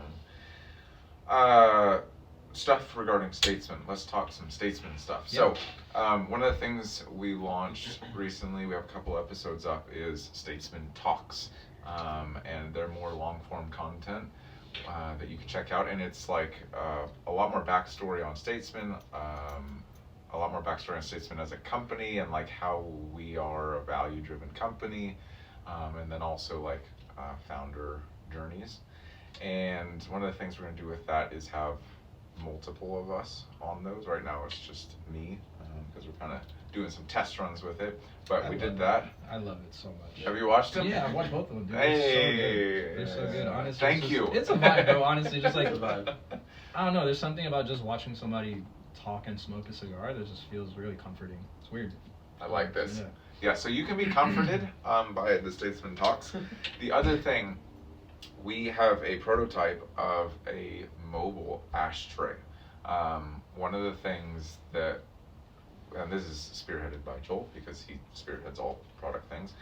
Stuff regarding Statesman. Let's talk some Statesman stuff. Yeah. So, one of the things we launched recently, we have a couple episodes up, is Statesman Talks. And they're more long-form content that you can check out. And it's like a lot more backstory on Statesman, a lot more backstory on Statesman as a company, and like how we are a value-driven company, and then also like founder journeys. And one of the things we're going to do with that is have multiple of us on those. Right now it's just me, because we're kind of doing some test runs with it, but we did that. I love it so much. Have you watched them? Yeah, I've watched both of them, dude. Hey. They're so good, honestly. Thank it's you. just, It's a vibe, bro, honestly. Just like, It's a vibe. I don't know, there's something about just watching somebody talk and smoke a cigar that just feels really comforting. It's weird. I like this. Yeah. Yeah, so you can be comforted by the Statesman Talks. The other thing, we have a prototype of a mobile ashtray. One of the things that, and this is spearheaded by Joel because he spearheads all product things.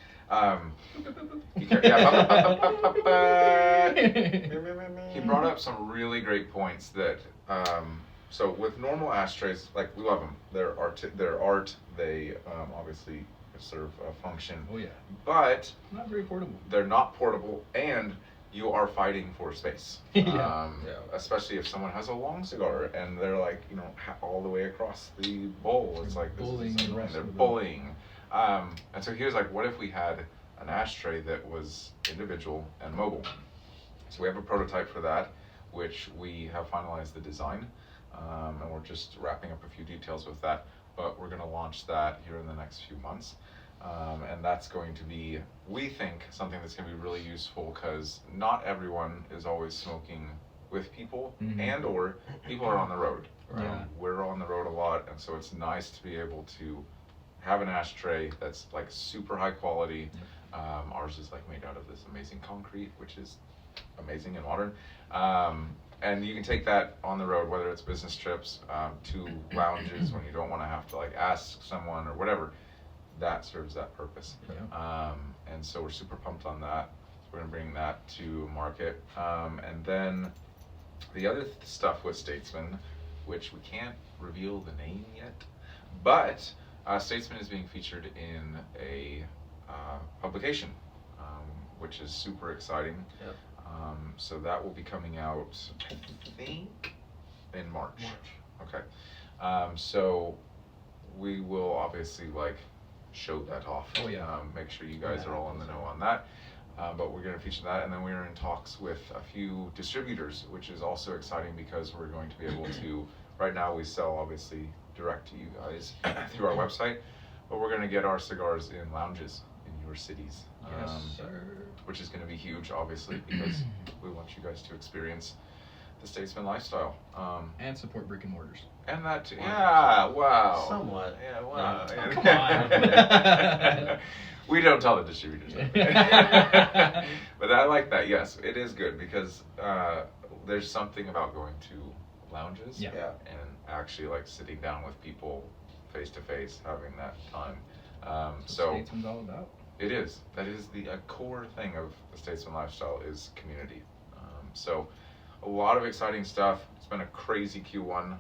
He brought up some really great points that, so with normal ashtrays, like we love them. They're art. They obviously serve a function. Oh, yeah. But Not very portable. they're not portable, and you are fighting for space. Yeah. Especially if someone has a long cigar and they're like, all the way across the bowl. It's like, this Bullying is the annoying. rest They're of them. bullying. And so he was like, what if we had an ashtray that was individual and mobile? So we have a prototype for that, which we have finalized the design, and we're just wrapping up a few details with that, but we're going to launch that here in the next few months. And that's going to be, we think, something that's going to be really useful because not everyone is always smoking with people, and or people are on the road. Yeah. We're on the road a lot, and so it's nice to be able to have an ashtray that's like super high quality. Ours is like made out of this amazing concrete, which is amazing and modern. And you can take that on the road, whether it's business trips, to lounges when you don't want to have to like ask someone or whatever. That serves that purpose. Yeah. And so we're super pumped on that. So we're gonna bring that to market. And then the other stuff with Statesman, which we can't reveal the name yet, but Statesman is being featured in a publication, which is super exciting. Yep. So that will be coming out, I think, in March. Okay. So we will obviously like show that off. Oh, yeah. Make sure you guys are all in the know on that. But we're going to feature that, and then we're in talks with a few distributors, which is also exciting because we're going to be able to. Right now, we sell obviously direct to you guys through our website, but we're going to get our cigars in lounges in your cities. Yes, sir. Which is going to be huge, obviously, because we want you guys to experience the Statesman lifestyle. And support brick and mortars. And that too. Yeah, wow. Somewhat. Yeah, wow. Oh, come on. We don't tell the distributors that. But I like that, yes. It is good because there's something about going to lounges Yeah. and actually like sitting down with people face to face, having that time. So Statesman's all about. it is. That is the core thing of the Statesman lifestyle is community. So a lot of exciting stuff. It's been a crazy Q1,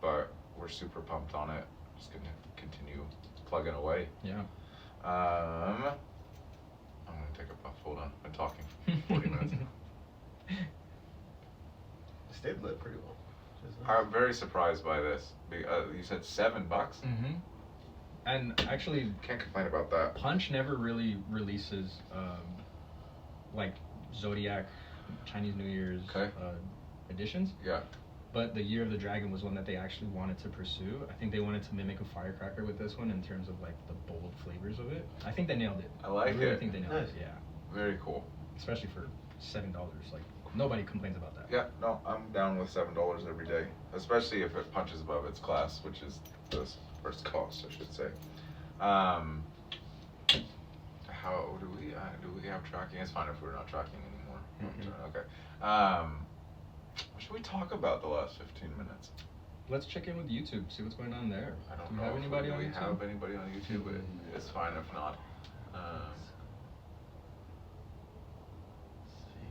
but we're super pumped on it. Just gonna continue plugging away. Yeah. I'm gonna take a puff. Hold on. I've been talking for 40 minutes. It stayed lit pretty well. I'm very surprised by this. You said $7. Mm-hmm. And actually, Can't complain about that. Punch never really releases like Zodiac, Chinese New Year's Okay. editions. Yeah. But the Year of the Dragon was one that they actually wanted to pursue. I think they wanted to mimic a firecracker with this one in terms of like the bold flavors of it. I think they nailed it. I like really it. think they nailed Nice. it. Yeah. Very cool. Especially for $7. Like nobody complains about that. Yeah, no, I'm down with $7 every day, especially if it punches above its class, which is the first cost, I should say. How do we have tracking? It's fine if we're not tracking anymore. Mm-mm. Okay. What should we talk about the last 15 minutes? Let's check in with YouTube, see what's going on there. I don't Do we know have if anybody on we YouTube? have anybody on YouTube, but it's fine if not. Let's see.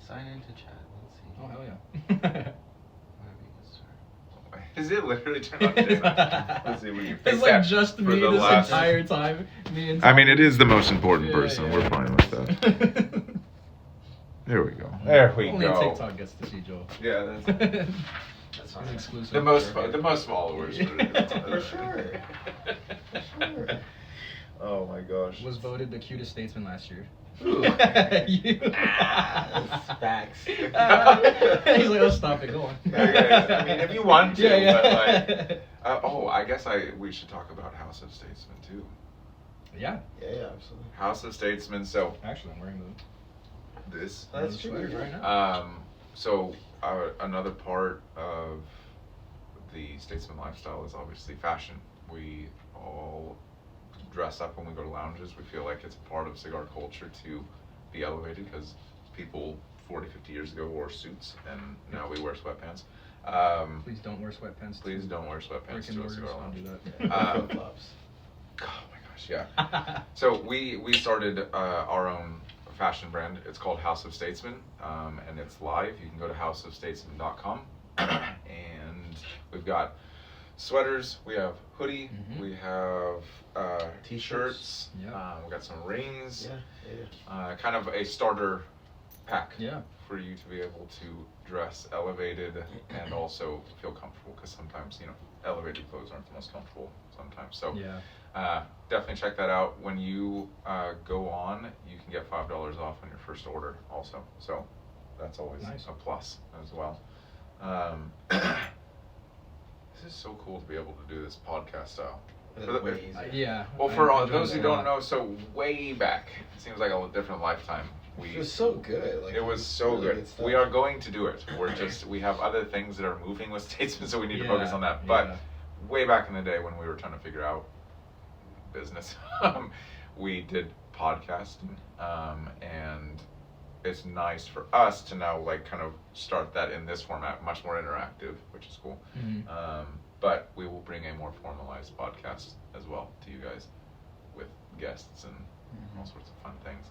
Sign into chat. Let's see. Oh hell yeah. Whatever you can start. Is it literally turned on today? Let's see if we can fix It's like that just for me the this last- entire time. Me and I mean, it is the most important Yeah, person. yeah, We're yeah. fine with that. There we go. There we Only go. TikTok gets to see Joel. Yeah, that's That's An fine. exclusive. the most for- the most followers. For sure. For sure. Oh my gosh. Was voted the cutest statesman last year. Ooh. You. That's facts. He's like, oh, stop it, go on. Yeah, I mean, if you want to, Yeah, yeah. but like, I guess we should talk about House of Statesman too. Yeah, Yeah, absolutely. House of Statesman. So actually, I'm wearing this. That's the true. sweaters right now. So another part of the Statesman lifestyle is obviously fashion. We all dress up when we go to lounges. We feel like it's part of cigar culture to be elevated because people 40, 50 years ago wore suits and now we wear sweatpants. Please don't wear sweatpants. Please to don't wear sweatpants brick and to a mortars, cigar don't lounge. do that. Flip-flops. Oh my gosh, yeah. So we started our own fashion brand. It's called House of Statesman, and it's live. You can go to houseofstatesman.com, and we've got sweaters, we have hoodie, Mhm. we have T-shirts. t-shirts, Yeah. we got some rings, Yeah. kind of a starter pack Yeah. for you to be able to dress elevated and also feel comfortable, because sometimes, elevated clothes aren't the most comfortable sometimes. So Yeah. definitely check that out. When you go on, you can get $5 off on your first order also. So that's always Nice. a plus as well. This is so cool to be able to do this podcast style. It's For the- way easier. Yeah. Well, for I all enjoy those that who a don't lot. know, so way back, it seems like a different lifetime. It was so good. Like, It was so really good. stuff. We are going to do it. We have other things that are moving with Statesman, so we need to focus Yeah, on that. But yeah. way back in the day when we were trying to figure out business, we did podcasting, and it's nice for us to now like kind of start that in this format, much more interactive, which is cool. Mhm. But we will bring a more formalized podcast as well to you guys with guests and all sorts of fun things.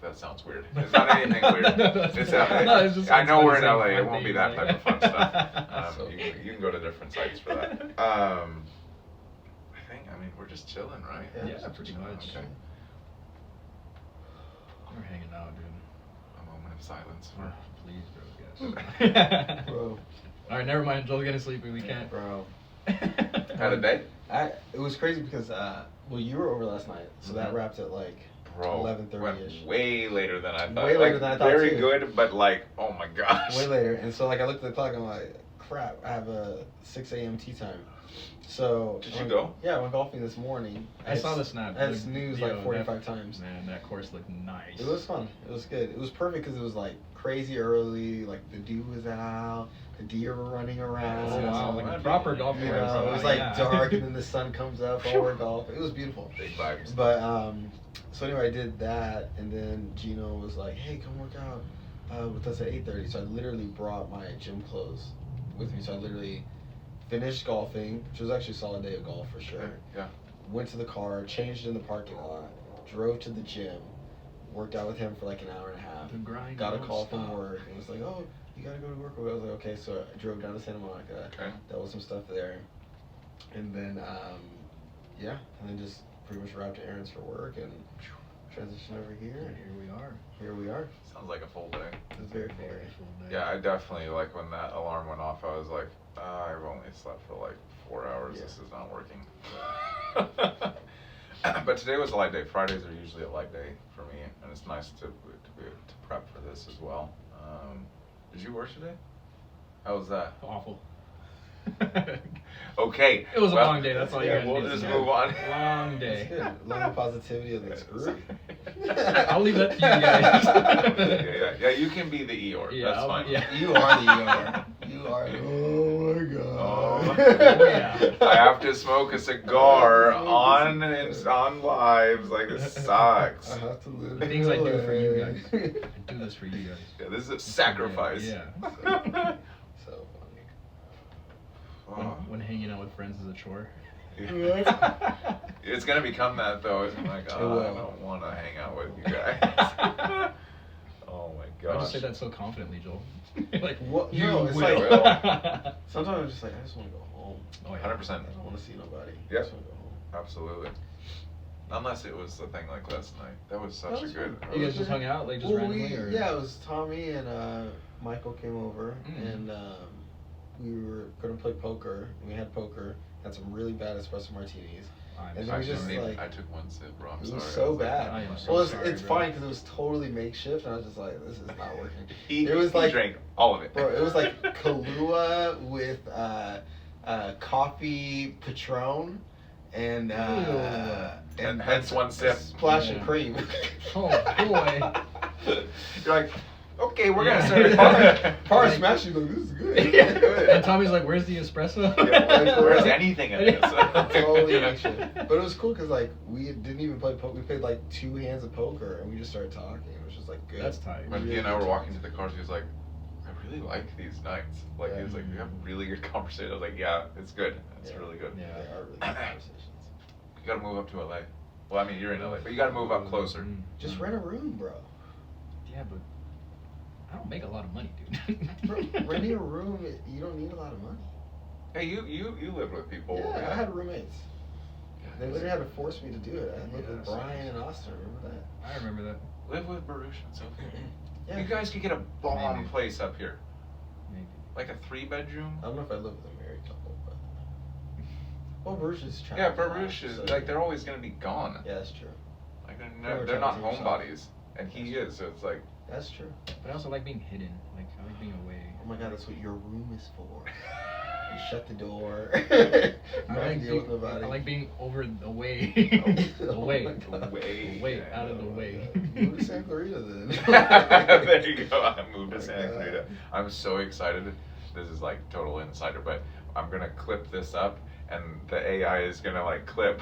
That sounds weird. It's not anything weird. It's No, it's just- I know it's we're in like LA. It fun won't be things, that like- type of fun stuff. So You can go to different sites for that. I mean, we're just chilling, right? Yeah, Yeah, pretty much. Okay. We're hanging out, dude. A moment of silence for. Please, bro. Yes. Bro. All right, never mind. Joel's getting sleepy. We can't. Bro. Had a day? It was crazy because you were over last night, so that Mhm. wrapped at like Bro, 11:30ish. went way later than I thought. Way later than I thought, Very too. good, but like, oh my gosh. Way later, and so like I looked at the clock, and I'm like, crap, I have a 6 a.m. tea time. So Did you go? Yeah, I went golfing this morning. I saw the snap. I had The snooze video, like 45 times. Man, that course looked nice. It was fun. It was good. It was perfect because it was like crazy early. Like the dew was out, the deer were running around. Oh, wow, like a proper golf You course. know, it was like Yeah. dark, and then the sun comes up while we're golfing. It was beautiful. Big vibes. But so anyway, I did that, and then Gino was like, "Hey, come work out with us at 8:30." So I literally brought my gym clothes with me. So I literally finished golfing, which was actually a solid day of golf for sure. Yeah. Went to the car, changed in the parking lot, drove to the gym, worked out with him for like an hour and a half. The grind Got a don't call from stop. work, and was like, "Oh, you gotta go to work." I was like, "Okay." So I drove down to Santa Monica. Okay. Dealt with some stuff there, and then yeah, and then just pretty much wrapped errands for work and transition over here. And here we are. Here we are. Sounds like a full day. It's very full. Very full day. Yeah, I definitely, like, when that alarm went off, I was like, I've only slept for like 4 hours. Yeah. This is not working. But today was a light day. Fridays are usually a light day for me, and it's nice to prep for this as well. Did you work today? How was that? Awful. Okay. It was a long day. That's all you Yeah, guys we'll need to just know. move on. Long That's day. good. Long positivity of the group. I'll leave that to you guys. Yeah. You can be the Eeyore. Yeah, That's fine. yeah. You are the Eeyore. You are. Oh my god. Oh. Yeah. I have to smoke a cigar on lives. Like, this sucks. I have to live. The things I do for you guys. I do this for you guys. Yeah, this is a sacrifice. Yeah. So funny. When hanging out with friends is a chore. It's gonna become that though. It's like, It oh, will. I don't want to hang out with you guys. Oh my I gosh. just say that so confidently, Joel. Like, What? you No, it's will. like- Will. Sometimes I'm just like, I just want to go home. Oh, yeah. 100%. I don't want to see nobody. I Yep. just want to go home. Absolutely. Unless it was the thing like last night. That was such That a was good. fun. You guys just hung out, like, just Well, randomly, or? yeah, it was Tommy and Michael came over, Mm. and we were gonna play poker. We had poker. Had some really bad espresso martinis. I'm And so then we just, sorry. like- I took one sip, bro. I'm It sorry. was I so like, bad. I am so Well, sorry, it's bro. fine because it was totally makeshift, and I was just like, this is not working. He, It was he like- drank all of it. Bro, it was like Kahlua with coffee Patron and And hence one a sip. splash Yeah. of cream. Oh, boy. You're like, okay, we're Yeah. gonna start. Power Like- smash, you go, this is good. Yeah, good. And Tommy's like, where's the espresso? Yeah, where's anything in this? Totally makeshift. But it was cool because like we didn't even play poker. We played like 2 hands of poker and we just started talking. It was just like good. That's tight. When he and I were walking to the cars, he was like, I really like these nights. Like, he was like, we have really good conversation. I was like, yeah, it's good. It's Yeah. really good. Yeah. They are really good conversations. You gotta move up to LA. Well, I mean, you're in LA, but you gotta move up closer. Mm. Just rent a room, bro. Yeah, but I don't make a lot of money, dude. Bro, renting a room, you don't need a lot of money. Hey, you lived with people. Yeah, I had roommates. They literally had to force me to do it. I lived Yeah, with so- Brian and Austin. Remember that? I remember that. Live with Baruch and Sophie. Yeah. You guys could get a bomb Maybe. place up here. Maybe. Like a 3-bedroom. I don't know if I live with a married couple, but. Well, Baruch is trying. Yeah, to get Baruch out, is so- like they're always gonna be gone. Yeah, that's true. Like They were they're not trying to do homebodies, and he is. So it's like That's true. But I also like being hidden. Like, I like being away. Oh my god, that's what your room is for. You shut the door. I you don't have like, to deal with being, nobody. I like being away. Oh away. my God. Away. Out of the Oh my way. God. Move to Santa Clarita then. there you go. I moved Oh to my Santa God. Clarita. I'm so excited. This is like total insider, but I'm gonna clip this up, and the AI is gonna like clip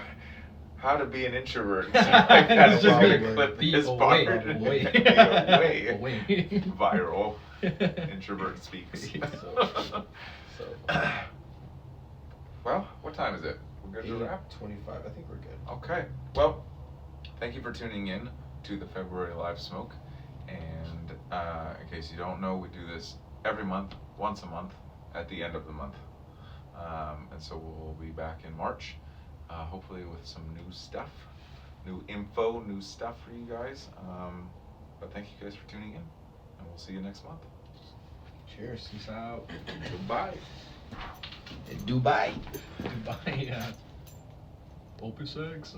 how to be an introvert. Like, that's It's just just gonna gonna clip be this away, part. away. Be away. Away. Viral. Introvert speaks. So, Well, what time is it? We're good to wrap? 25. I think we're good. Okay. Well, thank you for tuning in to the February Live Smoke. And in case you don't know, we do this every month, once a month, at the end of the month. And so we'll be back in March, hopefully with some new stuff, new info, new stuff for you guys. But thank you guys for tuning in, and we'll see you next month. Cheers. Peace out. Goodbye. Dubai. Goodbye. Opus X.